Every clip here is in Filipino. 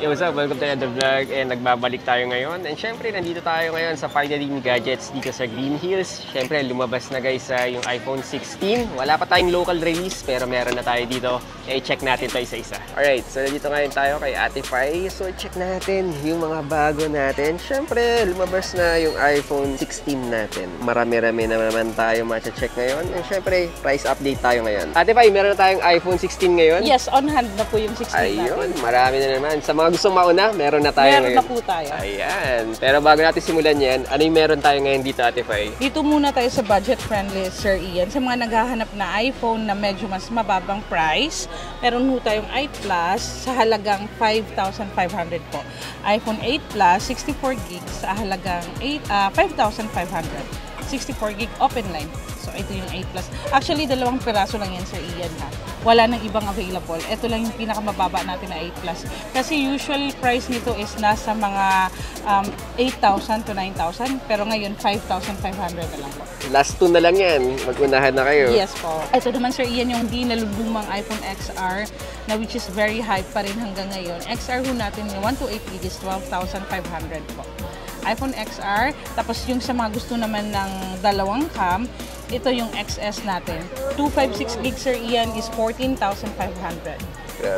Yo, what's up? Welcome to another vlog and nagbabalik tayo ngayon. And syempre, nandito tayo ngayon sa Finally Gadgets dito sa Green Hills. Syempre, lumabas na guys yung iPhone 16. Wala pa tayong local release pero meron na tayo dito. I-check natin ito isa-isa. Alright, so nandito ngayon tayo kay Ate Pai. So check natin yung mga bago natin. Syempre, lumabas na yung iPhone 16 natin. Marami-rami na naman tayo ma-check ngayon. And syempre, price update tayo ngayon. Ate Pai, meron na tayong iPhone 16 ngayon? Yes, on hand na po yung 16 natin. Ayun, marami na naman. Sa mga gusto mauna, meron na tayo ngayon. Meron na po tayo. Ayan. Pero bago natin simulan yan, ano yung meron tayo ngayon dito, Ate Pai? Dito muna tayo sa budget-friendly, Sir Ian. Sa mga naghahanap na iPhone na medyo mas mababang price, meron po tayong 8 Plus sa halagang 5,500 po. iPhone 8 Plus, 64 GB sa halagang 5,500. 64 GB open line. So, ito yung 8 Plus. Actually, dalawang piraso lang yan, Sir Ian, ha? Wala nang ibang available. Ito lang yung pinakamababa natin na 8 Plus. Kasi usual price nito is nasa mga 8,000 to 9,000. Pero ngayon, 5,500 na lang po. Last 2 na lang yan. Mag-unahan na kayo. Yes po. Ito naman, Sir Ian, yung di nalulumang iPhone XR na which is very hype pa rin hanggang ngayon. XR ho natin yung 128GB is 12,500 po. iPhone XR. Tapos yung sa mga gusto naman ng dalawang cam, ito yung XS natin. 256GB, Sir Ian, is 14,500.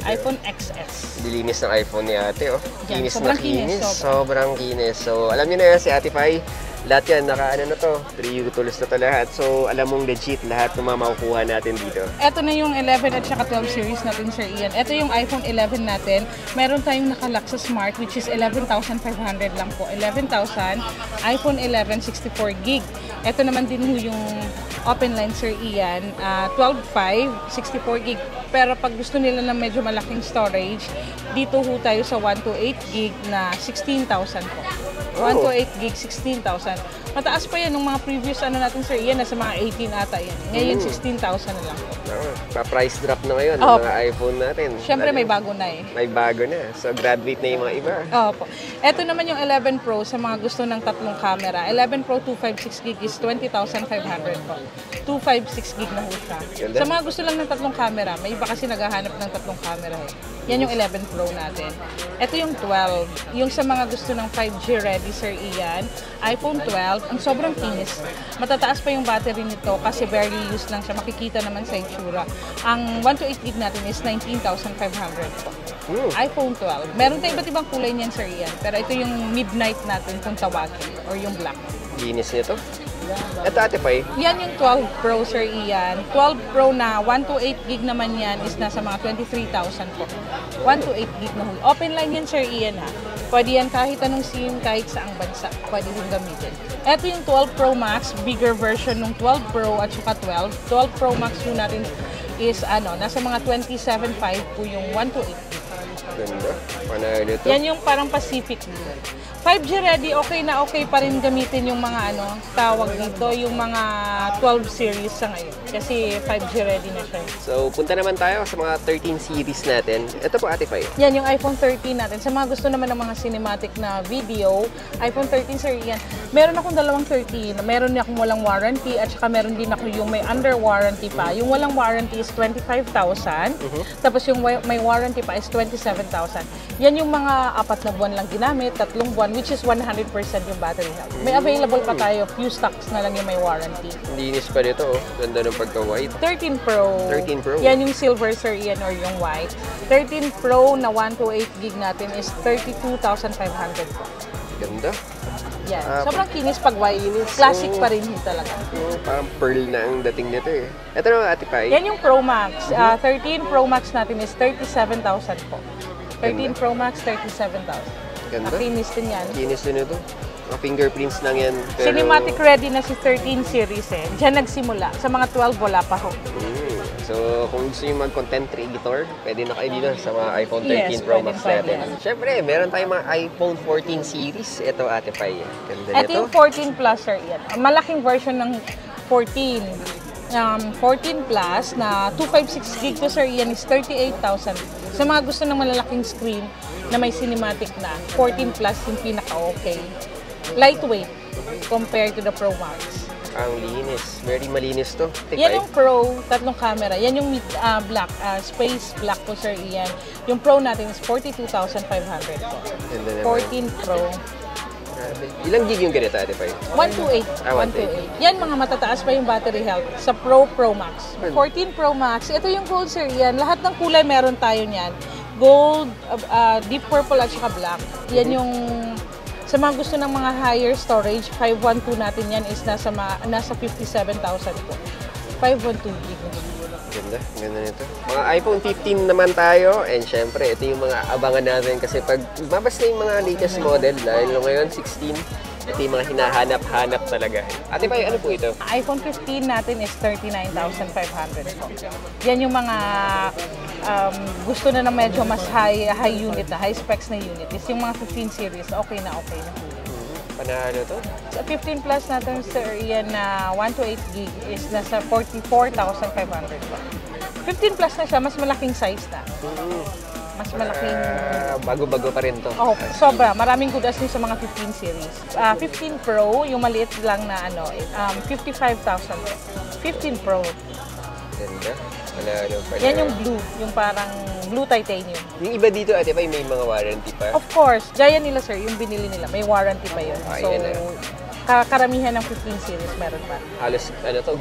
iPhone XS. Dilinis ng iPhone ni Ate, oh. Yan, Kinis na kinis. Sobrang kinis. So, alam niyo na yan si Ate Pai. Lahat yan, naka-ano na to. 3U tools na to lahat. So, alam mong legit lahat ng mga makukuha natin dito. Ito na yung 11 at saka 12 series natin, Sir Ian. Ito yung iPhone 11 natin. Meron tayong nakalock sa Smart, which is 11,500 lang po. 11,000, iPhone 11, 64GB. Ito naman din yung open line, Sir Ian, 12.5, 64GB. Pero pag gusto nila ng medyo malaking storage, dito ho tayo sa 128GB na 16,000 po. 128GB, 16,000. Mataas pa yan ng mga previous natin, Sir Ian, nasa mga 18 ata yan. Ngayon, 16,000 na lang po. Pa-price drop na ngayon ng mga iPhone natin. Siyempre, may bago na eh. May bago na. So, graduate na yung mga iba. Opo. Ito naman yung 11 Pro sa mga gusto ng tatlong camera. 11 Pro 256GB is 20,500 po. 256GB na ho siya. Ganda. Sa mga gusto lang ng tatlong camera, may iba kasi naghahanap ng tatlong camera eh. Yan yung 11 Pro natin. Ito yung 12. Yung sa mga gusto ng 5G ready, Sir Ian, iPhone 12, ang sobrang kinis. Matataas pa yung battery nito kasi barely used lang siya. Makikita naman sa itsura. Ang 128GB natin is 19,500 po. iPhone 12. Meron tayong iba't ibang kulay niyan, Sir Ian. Pero ito yung midnight natin kung tawagin or yung black. Linis nito. Ito, Ate Pai. Yan yung 12 Pro, Sir Ian. 12 Pro na 128GB naman yan is nasa mga 23,000 po. 128GB na huli. Open line yan, Sir Ian, ha. Pwede yan kahit anong SIM, kahit saang bansa. Pwede yung gamitin. Ito yung 12 Pro Max, bigger version ng 12 Pro at saka 12. 12 Pro Max yung natin is nasa mga 27.5 po yung 128GB. Ganda. Panalo ito. Yan yung parang Pacific Blue. 5G ready, okay na okay pa rin gamitin yung mga tawag dito, yung mga 12 series sa ngayon. Kasi 5G ready na siya. So, punta naman tayo sa mga 13 series natin. Ito po, Ate Pai. Yan yung iPhone 13 natin. Sa mga gusto naman ng mga cinematic na video, iPhone 13, Sir Ian. Meron akong dalawang 13. Meron akong walang warranty at saka meron din ako yung may under warranty pa. Yung walang warranty is 25,000. Tapos yung may warranty pa is 27,000. Yan yung mga 4 na buwan lang ginamit, 3 buwan, which is 100% yung battery health. May available pa tayo, few stocks na lang yung may warranty. Linis pa nito, oh. Ganda ng pagka-white. 13 Pro. 13 Pro. Yan yung silver, Sir Ian, or yung white. 13 Pro na 128GB natin is 32,500 po. Ganda. Yan. Sobrang kinis pag white. Classic pa rin talaga. Parang pearl na ang dating nito eh. Ito naman, Ate Pai. Yan yung Pro Max. 13 Pro Max natin is 37,000 po. 13 Pro Max, 37,000. Ganda. Kinis din yan. Kinis din ito. Mga fingerprints lang yan. Pero... Cinematic ready na si 13 series eh. Diyan nagsimula. Sa mga 12, wala pa ho. So, kung gusto nyo mag-content creator, pwede na kayo dito sa mga iPhone 13 Yes, Pro Max pwede. natin. Siyempre, meron tayong mga iPhone 14 series. Ito, Ate Pai. Ganda Ito nito. yung 14 Plus, Sir Ian. Malaking version ng 14. 14 Plus na 256GB to, Sir Ian, is 38,000. Sa mga gusto ng malalaking screen na may cinematic na, 14 Plus yung pinaka-okay. Lightweight compared to the Pro Max. Ang linis. Very malinis to. Yan yung Pro, tatlong camera. Yan yung black, space black po, Sir Ian. Yung Pro natin is 42,500 po. 14 Pro. Ilang gig yung ganito, Ate Pai? 128. 128. Yan, mga matataas pa yung battery health sa Pro Max. 14 Pro Max. Ito yung gold, Sir Ian. Lahat ng kulay meron tayo niyan. Gold, deep purple at saka black. Yan yung sa mga gusto ng mga higher storage, 512 natin yan is nasa 57,000 po. 512 gig. Ganda nito. Mga iPhone 15 naman tayo, and syempre, ito yung mga abangan natin kasi pag mabas na yung mga latest model, dahil ngayon 16, ito yung mga hinahanap-hanap talaga. Ate Pai, ano po ito? iPhone 15 natin is 39,500 po. Yan yung mga gusto na medyo mas high unit na, high specs na unit. Is yung mga 15 series, okay na. Panalo to? Sa 15 Plus natin, Sir Ian, na 128 gig is nasa 44,500 po. 15 Plus na siya, mas malaking size na. Mas malaking... bago-bago pa rin to. Oh, sobra. Maraming good as sa mga 15 series. 15 Pro, yung maliit lang na 55,000. 15 Pro. Ganda. Panalo. Yan yung blue, yung parang blue titanium. Yung iba dito, Ate Pai, may mga warranty pa? Of course. Gaya nila, sir, yung binili nila. May warranty pa yun. So, karamihan ng 15 series meron pa. Halos,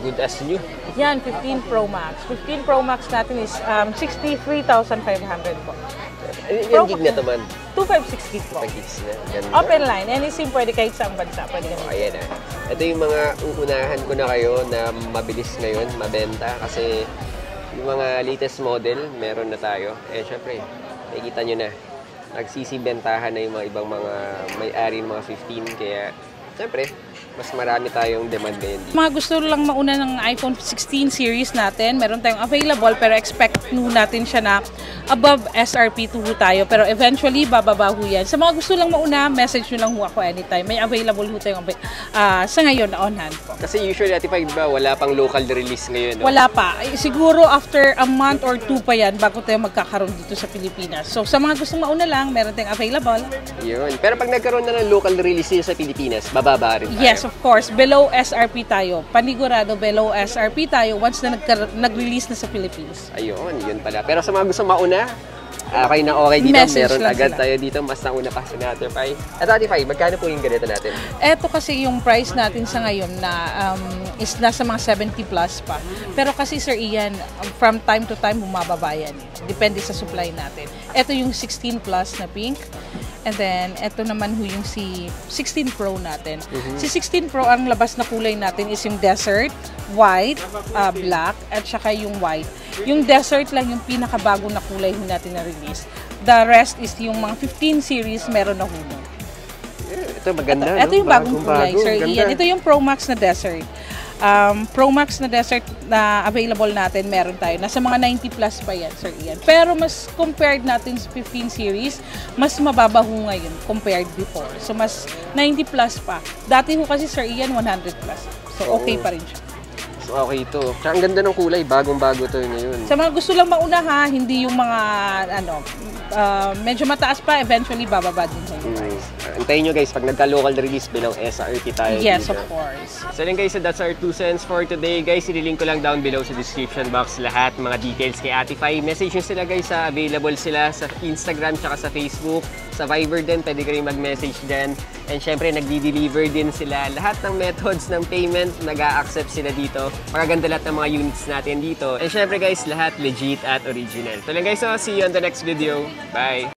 good as new. Yan, 15 Pro Max. 15 Pro Max natin is 63,500 po. Yung gig na naman? 256 gig po. Open line. Any SIM pwede kahit saan bansa. Pwede ganun. Ayan na. Ito yung mga uunahan ko na kayo na mabilis ngayon, mabenta. Kasi yung mga latest model, meron na tayo. Eh, syempre, nakikita nyo na. Nagsisibentahan na yung mga ibang mga may-ari ng mga 15. Kaya, syempre, mas marami tayong demand ngayon dito. Mga gusto lang mauna ng iPhone 16 series natin, meron tayong available pero expect natin siya na above SRP 2 tayo. Pero eventually, bababa ho yan. Sa mga gusto lang mauna, message nyo lang ho ako anytime. May available ho tayong sa ngayon na on hand po. Kasi usually, Ate Pai, diba, wala pang local release ngayon, no? Wala pa. Siguro after a month or 2 pa yan bago tayo magkakaroon dito sa Pilipinas. So sa mga gusto mauna lang, meron tayong available. Yun. Pero pag nagkaroon na ng local release dito sa Pilipinas, bababa rin tayo. Yes, of course. Below SRP tayo. Panigurado, below SRP tayo once na nag-release na sa Philippines. Ayun, yun pala. Pero sa mga gusto mauna, okay na okay dito. Message meron lang agad sila. tayo dito. Mas nauna pa si Ate Pai. At Ate Pai, magkano po yung ganito natin? Eto kasi yung price natin sa ngayon na is nasa mga 70 plus pa. Pero kasi Sir Ian, from time to time bumababa yan. Depende sa supply natin. Eto yung 16 plus na pink. And then, eto naman ho yung si 16 Pro natin. Si 16 Pro, ang labas na kulay natin is yung desert, white, black, at saka yung white. Yung desert lang yung pinakabago na kulay ho natin na release. The rest is yung mga 15 series meron na ho. Ito maganda, Ito yung bagong kulay, Sir Ian. Ito yung Pro Max na desert. Pro Max na desert na available natin, meron tayo. Nasa mga 90 plus pa yan, Sir Ian. Pero mas compared natin sa 15 series, mas mababa ho ngayon compared before. So mas 90 plus pa. Dati ho kasi, Sir Ian, 100 plus. So okay pa rin siya. So okay ito. Tsaka ang ganda ng kulay, bagong-bago to ngayon. Sa mga gusto lang mauna ha, hindi yung mga medyo mataas pa, eventually bababa din sa price. Antayin nyo guys, pag nagka-local release, bilang SRP tayo Yes, dito. of course. So then guys, so that's our 2 cents for today. Guys, ililink ko lang down below sa description box lahat, mga details kay Ate Pai. Message nyo sila guys, available sila sa Instagram tsaka sa Facebook. Sa Viber din, pwede ka rin mag-message din. And syempre, nagdi-deliver din sila. Lahat ng methods ng payment, nag-a-accept sila dito. Magaganda lahat ng mga units natin dito. And syempre guys, lahat legit at original. So lang guys, so see you on the next video. Bye!